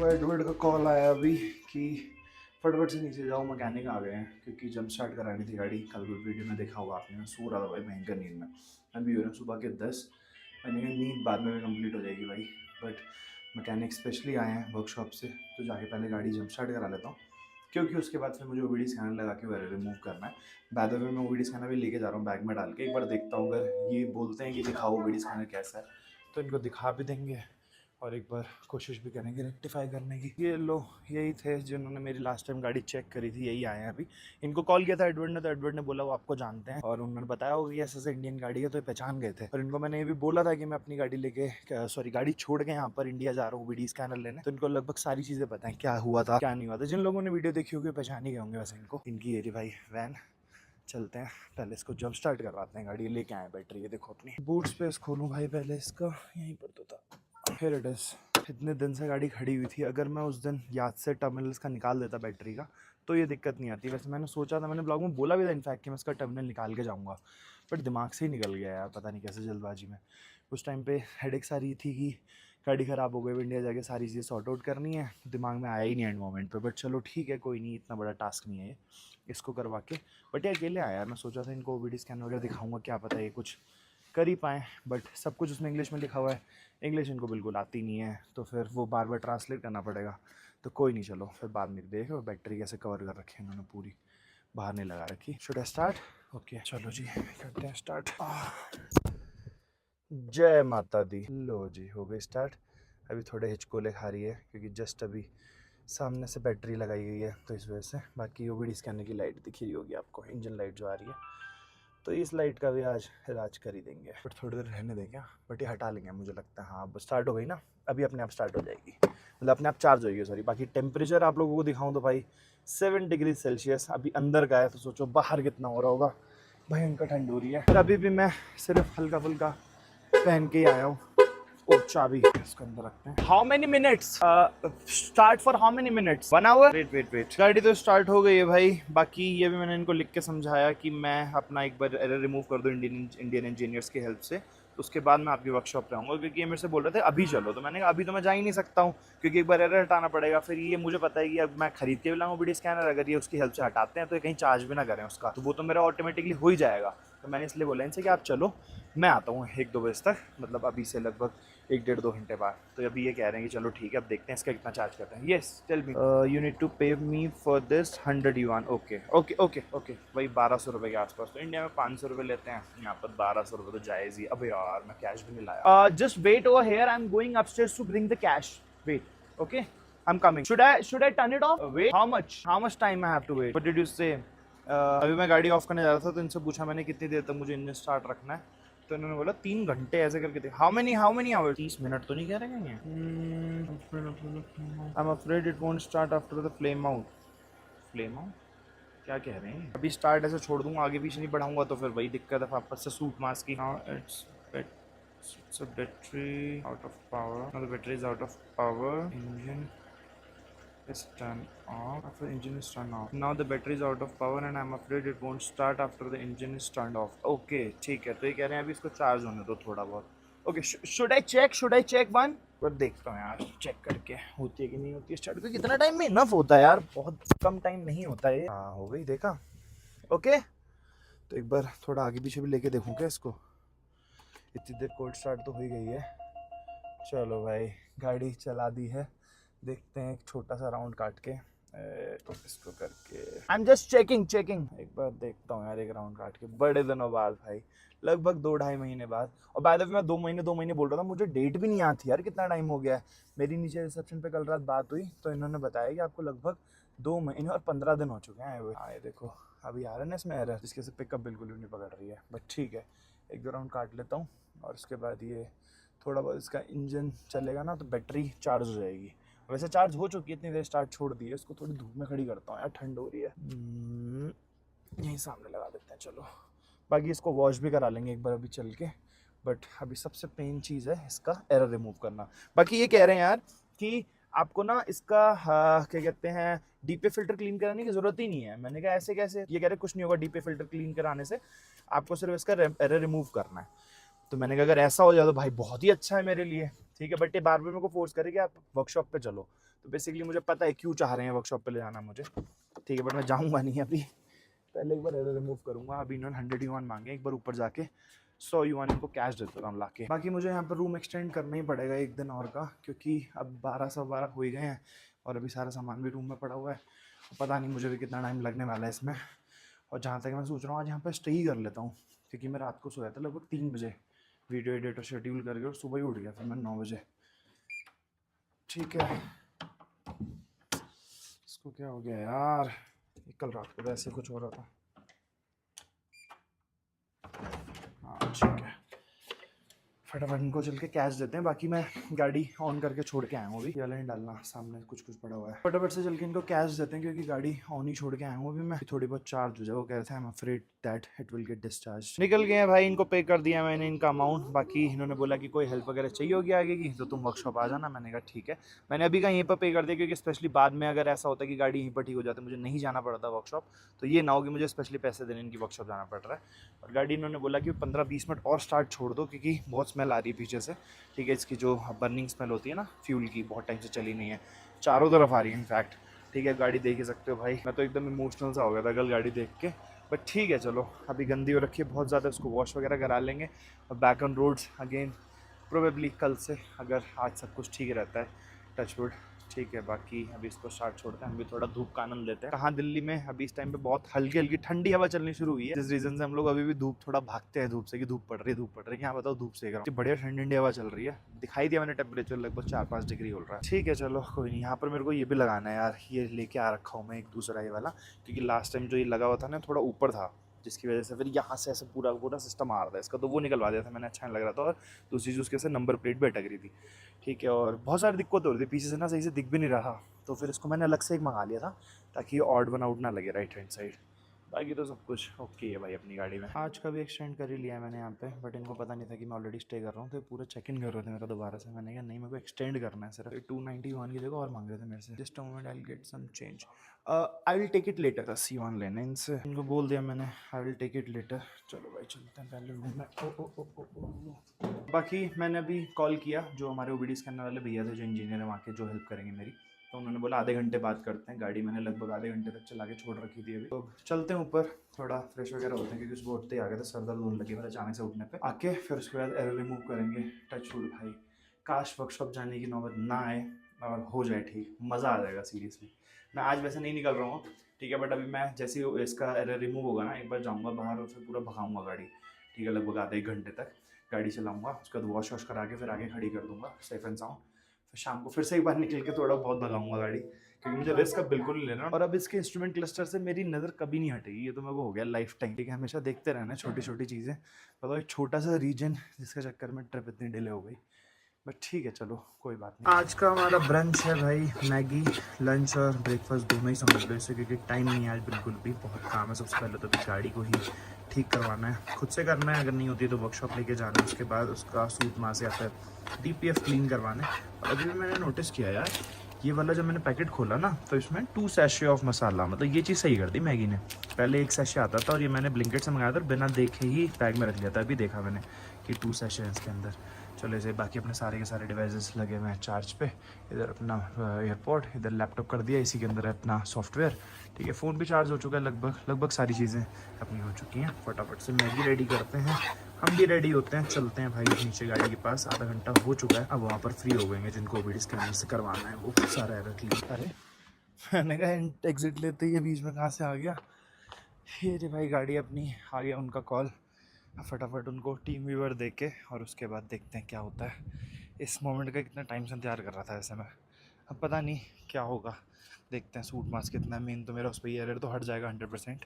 तो एडवर्ड का कॉल आया अभी कि फटाफट से नीचे जाओ, मैकेनिक आ गए हैं, क्योंकि जंप स्टार्ट करानी थी गाड़ी। कल वीडियो में देखा होगा आपने, मैं सो रहा था भाई भयंकर नींद में। अभी हो रहे हैं सुबह के 10। मैंने कहा नींद बाद में भी कंप्लीट हो जाएगी भाई, बट मैकेनिक स्पेशली आए हैं वर्कशॉप से, तो जाके पहले गाड़ी जंप स्टार्ट करा लेता हूँ, क्योंकि उसके बाद फिर मुझे ओवीडी स्कैनर लगा के वगैरह रिमूव करना है। बाय द वे मैं ओवीडी स्कैनर भी लेके जा रहा हूँ बैग में डाल के। एक बार देखता हूँ, अगर ये बोलते हैं कि दिखाओ ओवीडी स्कैनर कैसा है तो इनको दिखा भी देंगे और एक बार कोशिश भी करेंगे रेक्टिफाई करने की। ये लो, यही थे जिन्होंने मेरी लास्ट टाइम गाड़ी चेक करी थी, यही आए हैं अभी। इनको कॉल किया था एडवर्ड ने, तो एडवर्ड ने बोला वो आपको जानते हैं, और उन्होंने बताया होगा कि ऐसे इंडियन गाड़ी है, तो ये पहचान गए थे। और इनको मैंने ये भी बोला था कि मैं अपनी गाड़ी लेके गाड़ी छोड़ के यहाँ पर इंडिया जा रहा हूँ वीडी स्कैनर लेने, तो इनको लगभग सारी चीज़ें पता है, क्या हुआ था क्या नहीं हुआ था। जिन लोगों ने वीडियो देखी होगी पहचान ही गए होंगे वैसे इनको। इनकी ये भाई वैन, चलते हैं पहले इसको जंप स्टार्ट करवाते हैं। गाड़ी लेके आए बैटरी, ये देखो अपनी। बूट स्पेस खोलूँ भाई पहले इसका, यहीं पर तो था। Here it is। इतने दिन से गाड़ी खड़ी हुई थी, अगर मैं उस दिन याद से टर्मिनल्स का निकाल देता बैटरी का तो ये दिक्कत नहीं आती। वैसे मैंने सोचा था, मैंने ब्लॉग में बोला भी था इनफैक्ट कि मैं इसका टर्मिनल निकाल के जाऊँगा, बट दिमाग से ही निकल गया यार, पता नहीं कैसे जल्दबाजी में। उस टाइम पे हेडेक्स आ रही थी कि गाड़ी ख़राब हो गई, इंडिया जाके सारी चीज़ें सॉर्ट आउट करनी है, दिमाग में आया ही नहीं एंड मोमेंट पे। बट चलो ठीक है, कोई नहीं, इतना बड़ा टास्क नहीं है ये, इसको करवा के। बट ये अकेले आया यार, मैं सोचा था इनको वीडियो स्कैन वगैरह दिखाऊंगा, क्या पता ये कुछ कर ही पाएँ, बट सब कुछ उसमें इंग्लिश में लिखा हुआ है, इंग्लिश इनको बिल्कुल आती नहीं है, तो फिर वो बार बार ट्रांसलेट करना पड़ेगा। तो कोई नहीं, चलो फिर बाद में देखो। बैटरी कैसे कवर कर रखी है इन्होंने, पूरी बाहर नहीं लगा रखी। Should I start? ओके चलो जी करते हैं स्टार्ट। जय माता दी। लो जी हो गई स्टार्ट। अभी थोड़े हिचकोले खा रही है क्योंकि जस्ट अभी सामने से बैटरी लगाई गई है, तो इस वजह से। बाकी ओवीडी स्कैनर की लाइट दिख रही होगी आपको, इंजन लाइट जो आ रही है, तो इस लाइट का भी आज इलाज कर ही देंगे। बट थोड़ी देर रहने दें क्या, बट ये हटा लेंगे मुझे लगता है। हाँ अब स्टार्ट हो गई ना, अभी अपने आप स्टार्ट हो जाएगी, मतलब अपने आप चार्ज होगी, सॉरी। बाकी टेम्परेचर आप लोगों को दिखाऊं तो भाई 7 डिग्री सेल्सियस अभी अंदर का है, तो सोचो बाहर कितना हो रहा होगा, भयंकर ठंड हो रही है। फिर अभी भी मैं सिर्फ हल्का फुल्का पहन के ही आया हूँ। ओ चाबी इसको अंदर रखते हैं। How many minutes start for how many minutes? 1 hour? Wait गाड़ी तो स्टार्ट हो गई है भाई। बाकी ये भी मैंने इनको लिख के समझाया कि मैं अपना एक बार एरर रिमूव कर दूं इंडियन इंजीनियर्स की हेल्प से, तो उसके बाद मैं आपकी वर्कशॉप पे आऊँगा, क्योंकि ये मेरे से बोल रहे थे अभी चलो, तो मैंने कहा अभी तो मैं जा ही नहीं सकता हूँ, क्योंकि एक बार एरर हटाना पड़ेगा। फिर ये मुझे पता है कि अब मैं खरीद के भी लाऊंगा वीडियो स्कैनर, अगर ये उसकी हेल्प से हटाते हैं तो ये कहीं चार्ज भी ना करें उसका, तो वो तो मेरा ऑटोमेटिकली हो ही जाएगा। तो मैंने इसलिए बोला इनसे कि आप चलो, मैं आता हूँ 1-2 बजे तक, मतलब अभी से लगभग 1-1.5-2 घंटे बाद। तो अभी ये कह रहे हैं कि चलो ठीक है, अब देखते हैं इसका कितना चार्ज करते हैं। Yes tell me. You need to pay me for this 100 yuan. Okay okay okay okay, वही 1200 रुपये के आसपास। तो इंडिया में 500 रुपये लेते हैं, यहाँ पर 1200 रुपये तो जायज़ ही। अब यार मैं कैश भी नहीं लाया। Just wait over here, I am going upstairs to bring the cash. Wait, okay I am coming. Should I turn it off? Wait, how much time I have to wait? What did you say? अभी मैं गाड़ी of करने जा रहा था, तो इनसे पूछा मैंने कितनी देर तक मुझे इंजन स्टार्ट रखना है, तो इन्होंने बोला 3 घंटे ऐसे करके थे। How many hours? 30 मिनट तो नहीं कह रहे हैं। I am afraid it won't start after the flame out. Flame out क्या कह रहे हैं? अभी स्टार्ट ऐसे छोड़ दूंगा, आगे पीछे नहीं बढ़ाऊंगा तो फिर वही दिक्कत है वापस से सूट मास्क की। It's a battery out of power. Now the battery is out of power. Engine is turned off. After engine is turned off. Now the battery is out of power and I'm afraid it won't start after the engine is turned off. Okay, ठीक है। तो ये कह रहे हैं अभी इसको charge होने दो थोड़ा बहुत। Okay, should I check one? पर देखता हूँ यार चेक करके होती है कि नहीं होती है स्टार्ट, क्योंकि कितना टाइम में इनफ होता है यार, बहुत कम टाइम नहीं होता है। हाँ हो गई, देखा। ओके तो एक बार थोड़ा आगे पीछे भी लेके देखूँ क्या इसको। इतनी देर कोल्ड स्टार्ट तो हो ही गई है। चलो भाई गाड़ी चला दी है, देखते हैं एक छोटा सा राउंड काट के इसको करके। आई एम जस्ट चेकिंग एक बार देखता हूँ यार, एक राउंड काट के बड़े दिनों बाद भाई, लगभग 2-2.5 महीने बाद। और बाय द वे मैं 2 महीने बोल रहा था, मुझे डेट भी नहीं आती यार कितना टाइम हो गया है। मेरी नीचे रिसेप्शन पे कल रात बात हुई, तो इन्होंने बताया कि आपको लगभग 2 महीने और 15 दिन हो चुके हैं। हाँ ये देखो अभी आ रहा है ना इसमें एरर, जिसके से पिकअप बिल्कुल भी नहीं पकड़ रही है। बट ठीक है, 1-2 राउंड काट लेता हूँ और उसके बाद ये थोड़ा बहुत इसका इंजन चलेगा ना, तो बैटरी चार्ज हो जाएगी। वैसे चार्ज हो चुकी है, इतनी देर स्टार्ट छोड़ दी है। इसको थोड़ी धूप में खड़ी करता हूँ यार, ठंड हो रही है। यहीं सामने लगा देते हैं चलो। बाकी इसको वॉश भी करा लेंगे एक बार अभी चल के, बट अभी सबसे पेन चीज़ है इसका एरर रिमूव करना। बाकी ये कह रहे हैं यार कि आपको ना इसका क्या कहते हैं, डीपे फिल्टर क्लीन कराने की ज़रूरत ही नहीं है। मैंने कहा ऐसे कैसे? ये कह रहे कुछ नहीं होगा डीपे फिल्टर क्लीन कराने से, आपको सिर्फ इसका एरर रिमूव करना है। तो मैंने कहा अगर ऐसा हो जाए तो भाई बहुत ही अच्छा है मेरे लिए, ठीक है। बट ये बार बार मेरे को फोर्स करे कि आप वर्कशॉप पे चलो, तो बेसिकली मुझे पता है क्यों चाह रहे हैं वर्कशॉप पे ले जाना मुझे, ठीक है, बट मैं जाऊँगा नहीं अभी, पहले एक बार एरर रिमूव करूँगा। अभी इन्होंने 100 युआन मांगे, एक बार ऊपर जाके 100 युआन इनको कैश देता हूँ ला के। बाकी मुझे यहाँ पर रूम एक्सटेंड करना ही पड़ेगा एक दिन और का, क्योंकि अब 12 हो ही गए हैं और अभी सारा सामान भी रूम में पड़ा हुआ है। पता नहीं मुझे भी कितना टाइम लगने वाला है इसमें। और जहाँ तक मैं सोच रहा हूँ आज यहाँ पर स्टे ही कर लेता हूँ, क्योंकि मैं रात को सोया था लगभग 3 बजे वीडियो एडिटर शेड्यूल करके, और सुबह ही उठ गया फिर मैं 9 बजे। ठीक है, इसको क्या हो गया यार, कल रात को तो ऐसे कुछ हो रहा था। हाँ ठीक है, फटाफट इनको चल के कैश देते हैं। बाकी मैं गाड़ी ऑन करके छोड़ के आया हूँ अभी, वाला नहीं डालना, सामने कुछ पड़ा हुआ है। फटाफट से चल के इनको कैश देते हैं, क्योंकि गाड़ी ऑन ही छोड़ के आया हूँ अभी मैं। थोड़ी बहुत चार्ज हो जाए, वो कह रहे थे I am afraid that it will get discharge. निकल गए हैं भाई, इनको पे कर दिया मैंने इनका अमाउंट। बाकी इन्होंने बोला कि कोई हेल्प वगैरह चाहिए होगी आगे की तो तुम वर्कशॉप आ जाना। मैंने कहा ठीक है, मैंने अभी का यहीं पर पे कर दिया, क्योंकि स्पेशली बाद में अगर ऐसा होता है कि गाड़ी यहीं पर ठीक हो जाती है, मुझे नहीं जाना पड़ता वर्कशॉप, तो ये ना हो कि मुझे स्पेशली पैसे देने इनकी वर्कशॉप जाना पड़ रहा है। और गाड़ी इन्होंने बोला कि 15-20 मिनट और स्टार्ट छोड़ दो, क्योंकि बहुत स्मेल आ रही है पीछे से, ठीक है, इसकी जो बर्निंग स्मेल होती है ना फ्यूल की, बहुत टाइम से चली नहीं है, चारों तरफ आ रही है इनफैक्ट। ठीक है, गाड़ी देख ही सकते हो भाई, मैं तो एकदम इमोशनल सा हो गया था कल गाड़ी देख के। बट ठीक है चलो, अभी गंदी हो रखी है बहुत ज़्यादा, उसको वॉश वगैरह करा लेंगे और back on roads again probably कल से, अगर आज सब कुछ ठीक रहता है, टच वुड। ठीक है, बाकी अभी इसको स्टार्ट छोड़ते हैं, हम भी थोड़ा धूप का आनंद लेते हैं। कहाँ दिल्ली में अभी इस टाइम पे बहुत हल्की हल्की ठंडी हवा चलनी शुरू हुई है, जिस रीजन से हम लोग अभी भी धूप थोड़ा भागते हैं धूप से, कि धूप पड़ रही है, यहाँ बताओ धूप सेक रहा हूँ। बढ़िया ठंडी हवा चल रही है, दिखाई दिया मैंने टेम्परेचर लगभग 4-5 डिग्री हो रहा है। ठीक है चलो कोई नहीं। यहाँ पर मेरे को ये भी लगाना है यार, ये लेके आ रखा हूँ मैं एक दूसरा ये वाला, क्योंकि लास्ट टाइम जो ये लगा हुआ था ना थोड़ा ऊपर था, जिसकी वजह से फिर यहाँ से ऐसे पूरा सिस्टम आ रहा था इसका, तो वो निकलवा दिया था मैंने, अच्छा नहीं लग रहा था। और दूसरी चीज़ उसके से नंबर प्लेट भी अटक रही थी, ठीक है, और बहुत सारी दिक्कत हो रही थी पीछे से ना, सही से दिख भी नहीं रहा, तो फिर इसको मैंने अलग से एक मंगा लिया था ताकि ऑड वन आउट ना लगे राइट हैंड साइड। बाकी तो सब कुछ ओके है भाई अपनी गाड़ी में। आज का भी एक्सटेंड कर ही लिया है मैंने यहाँ पे, बट इनको पता नहीं था कि मैं ऑलरेडी स्टे कर रहा हूँ, तो पूरा चेक इन कर रहे थे मेरा दोबारा से। मैंने कहा नहीं, मेरे को एक्सटेंड करना है सिर्फ। 291 की जगह और मांग रहे थे मेरे से। Just a moment, I will get some change, I will take it later. C1 लेना इनसे, इनको बोल दिया मैंने I will take it later. चलो भाई चलते हैं पहले रूम में। बाकी मैंने अभी कॉल किया जो हमारे OBD स्कैनर वाले भैया थे, जो इंजीनियर है वहाँ के, जो हेल्प करेंगे मेरी, तो उन्होंने बोला आधे घंटे बाद करते हैं। गाड़ी मैंने लगभग आधे घंटे तक चला के छोड़ रखी थी अभी, तो चलते हैं ऊपर, थोड़ा फ्रेश वगैरह होते हैं, क्योंकि सुबह उठते ही आ गए थे, सर दर्द होने लगी मेरा अचानक से उठने पे आके। फिर उसके बाद एरर रिमूव करेंगे। टच वुड भाई, काश वर्कशॉप जाने की नौबत ना आए और हो जाए ठीक, मज़ा आ जाएगा सीरियसली। मैं आज वैसे नहीं निकल रहा हूँ, ठीक है, बट अभी मैं जैसे ही इसका एरर रिमूव होगा ना, एक बार जाऊँगा बाहर और फिर पूरा भगाऊँगा गाड़ी, ठीक है, लगभग आधे 1 घंटे तक गाड़ी चलाऊँगा, उसके बाद वॉश करा के फिर आगे खड़ी कर दूँगा सेफ एंड साउंड। फिर शाम को फिर से एक बार निकल के थोड़ा बहुत भगाऊंगा गाड़ी, क्योंकि मुझे रिस्क अब बिल्कुल नहीं लेना। और अब इसके इंस्ट्रूमेंट क्लस्टर से मेरी नज़र कभी नहीं हटेगी, ये तो मेरे को हो गया लाइफ टाइम, ठीक है, हमेशा देखते रहना छोटी छोटी चीज़ें। बताओ एक छोटा सा रीजन जिसके चक्कर में ट्रिप इतनी डिले हो गई, बट ठीक है चलो कोई बात नहीं। आज का हमारा ब्रंच है भाई, मैगी, लंच और ब्रेकफास्ट दोनों ही समझ लो इसे, क्योंकि टाइम नहीं है आज बिल्कुल भी, बहुत काम है। सबसे पहले तो गाड़ी को ही ठीक करवाना है, खुद से करना है, अगर नहीं होती तो वर्कशॉप लेके जाना है, उसके बाद उसका सूट मास या फिर DPF क्लीन करवाना है। और अभी भी मैंने नोटिस किया यार, ये वाला जब मैंने पैकेट खोला ना, तो इसमें 2 सैशे ऑफ मसाला, मतलब ये चीज़ सही कर दी मैगी ने। पहले 1 सैशे आता था और ये मैंने ब्लिंकिट से मंगाया था, बिना देखे ही बैग में रख लिया था, अभी देखा मैंने कि 2 सैशे हैं इसके अंदर। चलो इसे, बाकी अपने सारे के सारे डिवाइसेस लगे हुए हैं चार्ज पे, इधर अपना एयरपोर्ट, इधर लैपटॉप कर दिया, इसी के अंदर है अपना सॉफ्टवेयर, ठीक है, फ़ोन भी चार्ज हो चुका है, लगभग सारी चीज़ें अपनी हो चुकी हैं। फटाफट से मैगी रेडी करते हैं, हम भी रेडी होते हैं, चलते हैं भाई नीचे गाड़ी के पास। आधा घंटा हो चुका है, अब वहाँ पर फ्री हो गएंगे जिनको OBD स्कैनर से करवाना है, वो सारा एरर क्लियर। अरे मैंने कहा एग्जिट लेते ही बीच में कहाँ से आ गया ये रे भाई, गाड़ी अपनी आ गया उनका कॉल। फटाफट उनको टीम व्यूअर दे के और उसके बाद देखते हैं क्या होता है। इस मोमेंट का कितना टाइम से इंतजार कर रहा था ऐसे मैं, अब पता नहीं क्या होगा, देखते हैं। सूट मास्क कितना है मेन, तो मेरा उस पर एरर तो हट जाएगा 100%,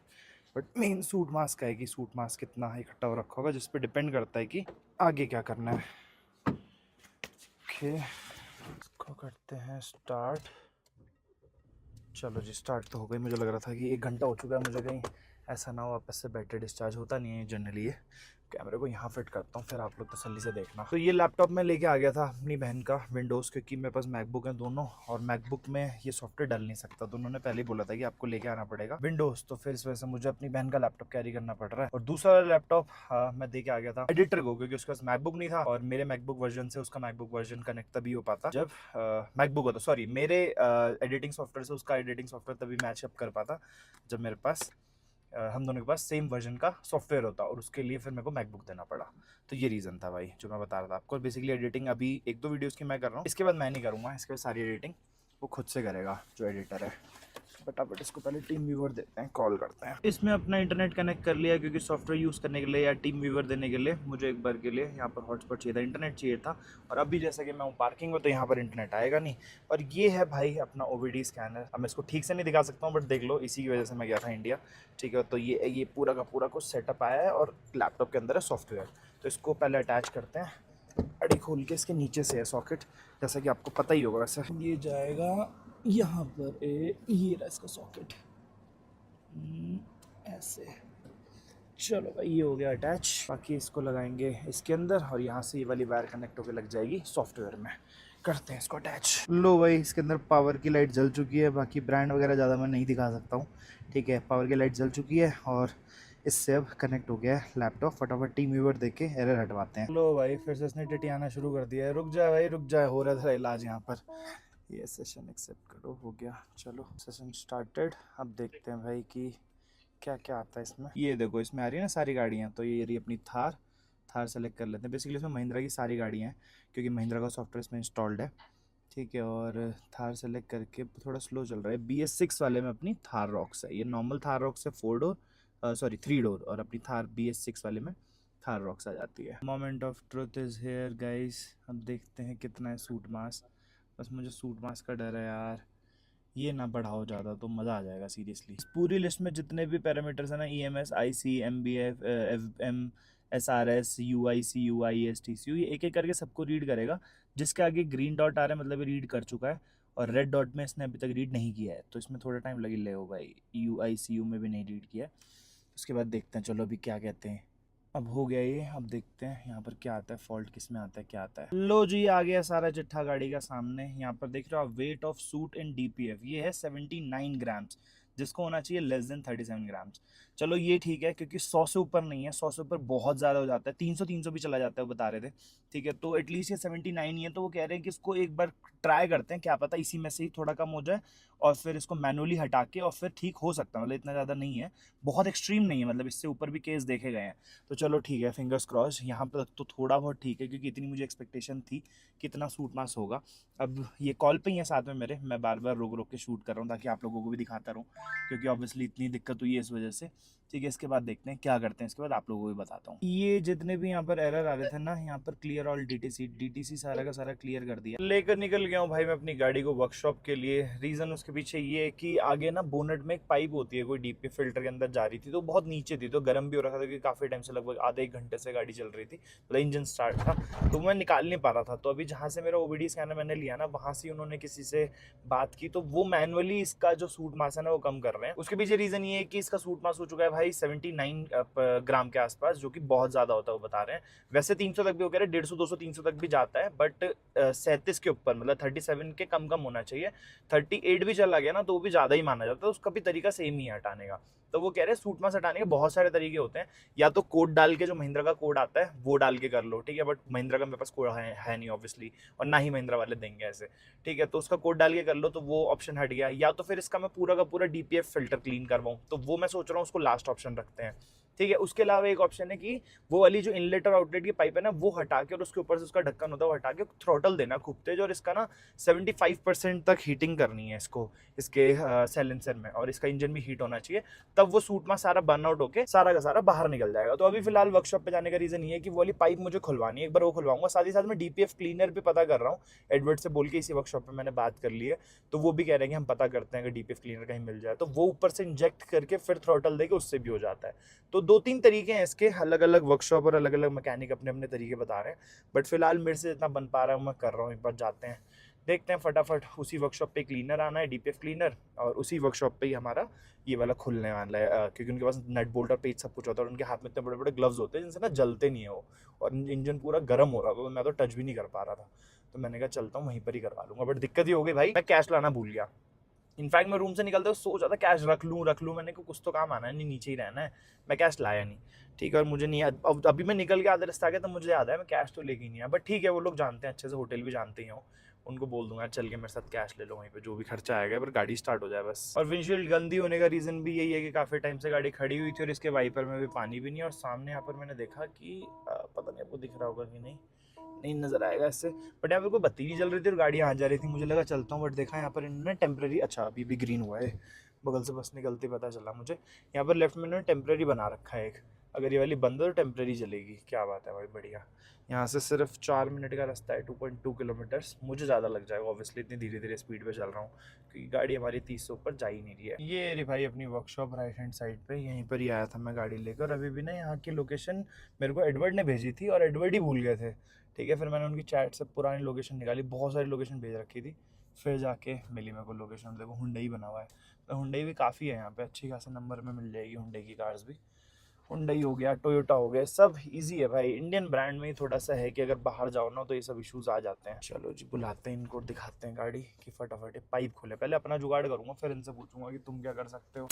बट मेन सूट मास्क का है कि सूट मास्क कितना इकट्ठा हो रखा होगा, जिस पर डिपेंड करता है कि आगे क्या करना है। ओके, इसको करते हैं स्टार्ट। चलो जी स्टार्ट तो हो गई। मुझे लग रहा था कि 1 घंटा हो चुका है, मुझे कहीं ऐसा ना हो वापस से बैटरी डिस्चार्ज होता नहीं है जनरली। ये कैमरे को यहाँ फिट करता हूँ, फिर आप लोग तसल्ली से देखना। तो ये लैपटॉप मैं लेके आ गया था अपनी बहन का विंडोज़, क्योंकि मेरे पास मैकबुक है दोनों, और मैकबुक में ये सॉफ्टवेयर डाल नहीं सकता, तो उन्होंने पहले ही बोला था कि आपको लेके आना पड़ेगा विंडोज़, तो फिर इस वजह से मुझे अपनी बहन का लैपटॉप कैरी करना पड़ रहा है। और दूसरा लैपटॉप मैं दे के आ गया था एडिटर को, क्योंकि उसके पास मैकबुक नहीं था, और मेरे मैकबुक वर्जन से उसका मैकबुक वर्जन कनेक्ट तभी हो पाता जब मैकबुक होता, सॉरी मेरे एडिटिंग सॉफ्टवेयर से उसका एडिटिंग सॉफ्टवेयर तभी मैचअप कर पाता जब मेरे पास हम दोनों के पास सेम वर्जन का सॉफ्टवेयर होता, और उसके लिए फिर मेरे को मैकबुक देना पड़ा। तो ये रीज़न था भाई जो मैं बता रहा था आपको। बेसिकली एडिटिंग अभी 1-2 वीडियोस की मैं कर रहा हूँ, इसके बाद मैं नहीं करूँगा, इसके बाद सारी एडिटिंग वो खुद से करेगा जो एडिटर है। फटाफट इसको पहले टीम व्यूवर देते हैं, कॉल करते हैं। इसमें अपना इंटरनेट कनेक्ट कर लिया, क्योंकि सॉफ्टवेयर यूज़ करने के लिए या टीम व्यूवर देने के लिए मुझे एक बार के लिए यहाँ पर हॉटस्पॉट चाहिए था, इंटरनेट चाहिए था। और अभी जैसे कि मैं हूँ पार्किंग में, तो यहाँ पर इंटरनेट आएगा नहीं। और ये है भाई अपना OBD स्कैनर। अब मैं इसको ठीक से नहीं दिखा सकता हूँ, बट देख लो, इसी की वजह से मैं गया था इंडिया। ठीक है, तो ये पूरा का पूरा कुछ सेटअप आया है, और लैपटॉप के अंदर है सॉफ्टवेयर। तो इसको पहले अटैच करते हैं, अड़ी खोल के इसके नीचे से है सॉकेट, जैसा कि आपको पता ही होगा। वैसे ये जाएगा यहाँ पर, ये रहा इसका सॉकेट, ऐसे। चलो भाई ये हो गया अटैच। बाकी इसको लगाएंगे इसके अंदर, और यहाँ से ये वाली वायर कनेक्ट होकर लग जाएगी सॉफ्टवेयर में। करते हैं इसको अटैच। लो भाई, इसके अंदर पावर की लाइट जल चुकी है। बाकी ब्रांड वगैरह ज़्यादा मैं नहीं दिखा सकता हूँ, ठीक है। पावर की लाइट जल चुकी है, और इससे अब कनेक्ट हो गया है लैपटॉप। फटाफट टीम व्यूवर देख के एरर हटवाते हैं। लो भाई, फिर से इसने टिटियाना शुरू कर दिया है। रुक जाए भाई, रुक जाए, हो रहा था इलाज यहाँ पर। ये सेशन एक्सेप्ट करो, हो गया। चलो सेशन स्टार्टेड। अब देखते हैं भाई कि क्या क्या आता है इसमें। ये देखो, इसमें आ रही है ना सारी गाड़ियाँ, तो ये रही अपनी थार सेलेक्ट कर लेते हैं। बेसिकली इसमें महिंद्रा की सारी गाड़ियाँ हैं, क्योंकि महिंद्रा का सॉफ्टवेयर इसमें इंस्टॉल्ड है, ठीक है। और थार सेलेक्ट करके थोड़ा स्लो चल रहा है। BS6 वाले में अपनी थार रॉक्स है, ये नॉर्मल थार रॉक्स है 4 डोर, सॉरी 3 डोर, और अपनी थार BS6 वाले में थार रॉक्स आ जाती है। Moment of truth is here guys. अब देखते हैं कितना है सूट मास। बस मुझे सूट मास का डर है यार, ये ना बढ़ाओ ज़्यादा तो मज़ा आ जाएगा सीरियसली। इस पूरी लिस्ट में जितने भी पैरामीटर्स हैं ना, EMS, IC, MBF, FM, SRS, UIC, UIS, TCU, ये एक एक करके सबको रीड करेगा। जिसके आगे ग्रीन डॉट आ रहा है मतलब ये रीड कर चुका है, और रेड डॉट में इसने अभी तक रीड नहीं किया है, तो इसमें थोड़ा टाइम लगे ले हो भाई। UICU में भी नहीं रीड किया है। उसके बाद देखते हैं, चलो अभी क्या कहते हैं। अब हो गया ये, अब देखते हैं यहाँ पर क्या आता है, फॉल्ट किस में आता है, क्या आता है। लो जी, आ गया सारा चिट्ठा गाड़ी का सामने। यहाँ पर देख रहे हो आप, weight of suit in DPF ये है 79 ग्राम्स, जिसको होना चाहिए लेस देन 37 ग्राम्स। चलो ये ठीक है, क्योंकि 100 से ऊपर नहीं है, 100 से ऊपर बहुत ज़्यादा हो जाता है, 300 भी चला जाता है, वो बता रहे थे, ठीक है। तो एटलीस्ट ये 79 ही है, तो वो कह रहे हैं कि इसको एक बार ट्राई करते हैं, क्या पता इसी में से ही थोड़ा कम हो जाए, और फिर इसको मैनुअली हटा के, और फिर ठीक हो सकता है। मतलब इतना ज़्यादा नहीं है, बहुत एक्सट्रीम नहीं है, मतलब इससे ऊपर भी केस देखे गए हैं। तो चलो ठीक है, फिंगर्स क्रॉस। यहाँ पर तो थोड़ा बहुत ठीक है, क्योंकि इतनी मुझे एक्सपेक्टेशन थी कि इतना सूट मास होगा। अब ये कॉल पे ही है साथ में मेरे, मैं बार बार रोक रोक के शूट कर रहा हूँ ताकि आप लोगों को भी दिखाता रहूँ, क्योंकि ऑब्वियसली इतनी दिक्कत हुई है इस वजह से, ठीक है। इसके बाद देखते हैं क्या करते हैं, इसके बाद आप लोगों को भी बताता हूँ। ये जितने भी यहाँ पर एरर आ रहे थे ना, यहाँ पर क्लियर ऑल DTC सारा का सारा क्लियर कर दिया। लेकर निकल गया हूँ भाई मैं अपनी गाड़ी को वर्कशॉप के लिए। रीज़न उसके पीछे ये है कि आगे ना बोनेट में एक पाइप होती है, कोई DPF फिल्टर के अंदर जा रही थी, तो बहुत नीचे थी, तो गर्म भी हो रखा था, क्योंकि काफ़ी टाइम से, लगभग आधे 1 घंटे से गाड़ी चल रही थी, मतलब इंजन स्टार्ट था, तो मैं निकाल नहीं पा रहा था। तो अभी जहाँ से मेरा OBD स्कैनर मैंने लिया ना, वहाँ से उन्होंने किसी से बात की, तो वो मैनुअली इसका जो सूट मास है ना वो कम कर रहे हैं। उसके पीछे रीज़न ये है कि इसका सूट मास हो चुका है भाई 79 ग्राम के आसपास, जो कि बहुत ज़्यादा होता है, वो बता रहे हैं। वैसे 300 तक भी हो गया, 150, 200, 300 तक भी जाता है, बट 37 के ऊपर, मतलब 37 के कम होना चाहिए। 38 भी चला गया ना, तो वो भी ज़्यादा ही माना जाता है, उसका भी तरीका सेम ही है हटाने का। तो वो कह रहे हैं सूट मास हटाने के बहुत सारे तरीके होते हैं, या तो कोड डाल के, जो महिंद्रा का कोड आता है वो डाल के कर लो, ठीक है। बट महिंद्रा का मेरे पास कोड है नहीं ऑब्वियसली, और ना ही महिंद्रा वाले देंगे ऐसे, ठीक है। तो उसका कोड डाल के कर लो, तो वो ऑप्शन हट गया। या तो फिर इसका मैं पूरा का पूरा DPF फिल्टर क्लीन करवाऊँ, तो वो मैं सोच रहा हूँ उसको लास्ट ऑप्शन रखते हैं, ठीक है। उसके अलावा एक ऑप्शन है कि वो वाली जो इनलेट और आउटलेट की पाइप है ना, वो हटा के, और उसके ऊपर से उसका ढक्कन होता है वो हटा के थ्रॉटल देना खूब तेज, और इसका ना 75% तक हीटिंग करनी है इसको, इसके साइलेंसर में, और इसका इंजन भी हीट होना चाहिए, तब वो सूट में सारा बर्न आउट होकर सारा का सारा बाहर निकल जाएगा। तो अभी फिलहाल वर्कशॉप पे जाने का रीजन ये है कि वो वाली पाइप मुझे खुलवानी है, एक बार वो खुलवाऊंगा। साथ ही साथ में DPF क्लीनर भी पता कर रहा हूँ, एडवर्ड से बोल के इसी वर्कशॉप पे मैंने बात कर ली है, तो वो भी कह रहे हैं कि हम पता करते हैं कि DPF क्लीनर कहीं मिल जाए, तो वो ऊपर से इंजेक्ट करके फिर थ्रॉटल देके उससे भी हो जाता है। तो 2-3 तरीके हैं इसके, अलग अलग वर्कशॉप और अलग अलग मैकेनिक अपने अपने तरीके बता रहे हैं, बट फिलहाल मेरे से जितना बन पा रहा है मैं कर रहा हूँ। एक बार जाते हैं, देखते हैं फटाफट। उसी वर्कशॉप पे क्लीनर आना है, डीपीएफ क्लीनर, और उसी वर्कशॉप पे ही हमारा ये वाला खुलने वाला है, क्योंकि उनके पास नट बोल्ट और पेच सब कुछ होता है और उनके हाथ में इतने बड़े बड़े ग्लव्स होते हैं जिनसे ना जलते नहीं है वो, और इंजन पूरा गर्म हो रहा था तो मैं तो टच भी नहीं कर पा रहा था, तो मैंने कहा चलता हूँ वहीं पर ही करवा लूँगा। बट दिक्कत ही हो गई भाई, मैं कैश लाना भूल गया। इनफैक्ट मैं रूम से निकलते हुए सोच रहा था कैश रख लूँ, मैंने कहा कुछ तो काम आना है, नहीं नीचे ही रहना है, मैं कैश लाया नहीं। ठीक है, और मुझे नहीं याद, अब अभी मैं निकल के आधे रास्ते आ गया तो मुझे याद है मैं कैश तो लेके ही नहीं आया। बट ठीक है, वो लोग जानते हैं अच्छे से, होटल भी जानते ही हो, उनको बोल दूंगा चल के मेरे साथ कैश ले लो वहीं पे, जो भी खर्चा आएगा, पर गाड़ी स्टार्ट हो जाए बस। और विंडशील्ड गंदी होने का रीज़न भी यही है कि काफ़ी टाइम से गाड़ी खड़ी हुई थी और इसके वाइपर में भी पानी भी नहीं है। और सामने यहाँ पर मैंने देखा कि पता नहीं आपको दिख रहा होगा कि नहीं, नहीं नज़र आएगा इससे, बट यहाँ पर कोई बत्ती नहीं जल रही थी और गाड़ी आ जा रही थी, मुझे लगा चलता हूँ, बट देखा यहाँ पर इन्होंने टेम्प्रेरी, अच्छा अभी भी ग्रीन हुआ है, बगल से बस निकलते पता चला मुझे, यहाँ पर लेफ्ट में इन्होंने टेम्प्रेरी बना रखा है एक, अगर ये वाली बंद है तो टेम्प्रेरी चलेगी। क्या बात है भाई, बढ़िया। यहाँ से सिर्फ 4 मिनट का रास्ता है, 2.2 किलोमीटर्स, मुझे ज़्यादा लग जाएगा ऑब्वियसली, इतनी धीरे धीरे स्पीड पे चल रहा हूँ क्योंकि गाड़ी हमारी 30 से ऊपर जा ही नहीं रही है। ये रही भाई अपनी वर्कशॉप राइट हैंड साइड पे, यहीं पर ही आया था मैं गाड़ी लेकर। अभी भी ना यहाँ की लोकेशन मेरे को एडवर्ड ने भेजी थी और एडवर्ड ही भूल गए थे। ठीक है, फिर मैंने उनकी चैट से पुरानी लोकेशन निकाली, बहुत सारी लोकेशन भेज रखी थी, फिर जाके मिली मेरे को लोकेशन। देखो हुंडई बना हुआ है, तो हुंडई भी काफ़ी है यहाँ पे, अच्छी खासे नंबर में मिल जाएगी हुंडई की कार्स भी। हुंडई हो गया, टोयोटा हो गया, सब इजी है भाई। इंडियन ब्रांड में ही थोड़ा सा है कि अगर बाहर जाओ ना तो ये सब इश्यूज आ जाते हैं। चलो जी, बुलाते हैं इनको, दिखाते हैं गाड़ी कि फटाफट पाइप खोले। पहले अपना जुगाड़ करूँगा, फिर इनसे पूछूंगा कि तुम क्या कर सकते हो।